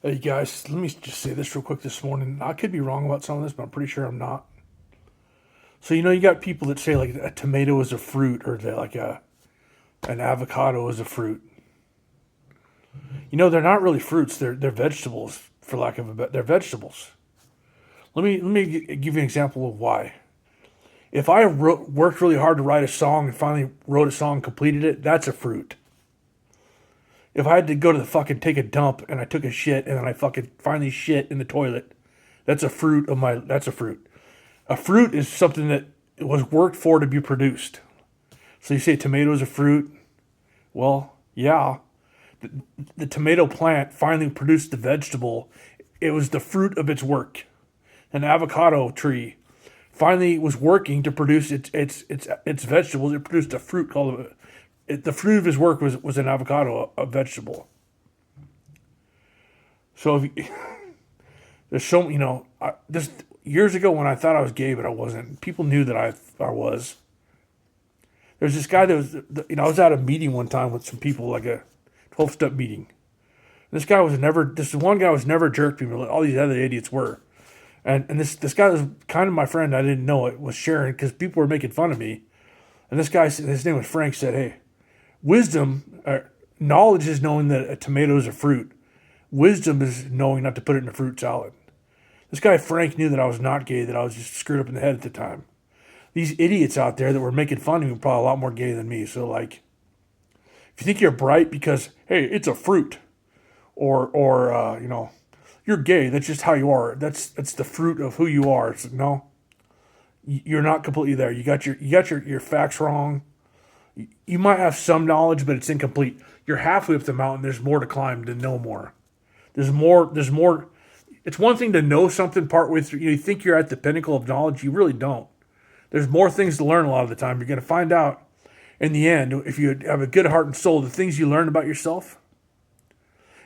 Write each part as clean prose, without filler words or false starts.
Hey guys, let me just say this real quick this morning. I could be wrong about some of this, but I'm pretty sure I'm not. So you got people that say like a tomato is a fruit, or that like an avocado is a fruit. They're not really fruits. They're vegetables, for lack of a better. They're vegetables. Let me give you an example of why. If I worked really hard to write a song and finally wrote a song, completed it, that's a fruit. If I had to go to the fucking take a dump and I took a shit and then I fucking finally shit in the toilet, that's a fruit of my. That's a fruit. A fruit is something that was worked for to be produced. So you say tomato is a fruit? Well, yeah. The tomato plant finally produced the vegetable. It was the fruit of its work. An avocado tree finally was working to produce its vegetables. It produced a fruit called the fruit of his work was an avocado, a vegetable. So if you, there's so this years ago when I thought I was gay but I wasn't. People knew that I was. There's this guy that was I was at a meeting one time with some people, like a 12-step meeting. This one guy was never a jerk to me, like all these other idiots were. And this guy was kind of my friend. I didn't know it was sharing because people were making fun of me. And this guy, his name was Frank, said, "Hey, knowledge is knowing that a tomato is a fruit. Wisdom is knowing not to put it in a fruit salad." This guy Frank knew that I was not gay, that I was just screwed up in the head at the time. These idiots out there that were making fun of me were probably a lot more gay than me. So like, if you think you're bright because hey, it's a fruit, or you're gay. That's just how you are. That's the fruit of who you are. It's like, no, you're not completely there. You got your facts wrong. You might have some knowledge, but it's incomplete. You're halfway up the mountain. There's more to climb to know more. There's more. There's more. It's one thing to know something partway through. You think you're at the pinnacle of knowledge. You really don't. There's more things to learn a lot of the time. You're going to find out in the end, if you have a good heart and soul, the things you learn about yourself.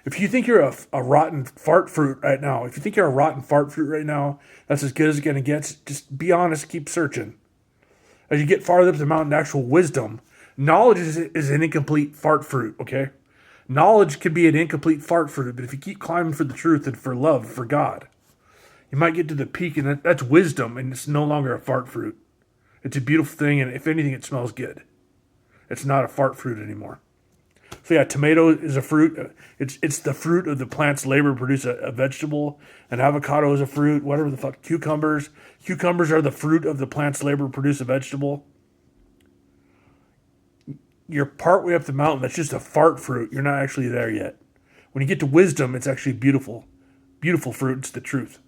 If you think you're a rotten fart fruit right now, if you think you're a rotten fart fruit right now, that's as good as it's going to get. Just be honest, keep searching. As you get farther up the mountain to actual wisdom, knowledge is an incomplete fart fruit, okay? Knowledge can be an incomplete fart fruit, but if you keep climbing for the truth and for love, for God, you might get to the peak, and that's wisdom, and it's no longer a fart fruit. It's a beautiful thing, and if anything, it smells good. It's not a fart fruit anymore. So yeah, tomato is a fruit. It's the fruit of the plant's labor to produce a vegetable. An avocado is a fruit. Whatever the fuck. Cucumbers are the fruit of the plant's labor to produce a vegetable. You're partway up the mountain. That's just a fart fruit. You're not actually there yet. When you get to wisdom, it's actually beautiful. Beautiful fruit. It's the truth.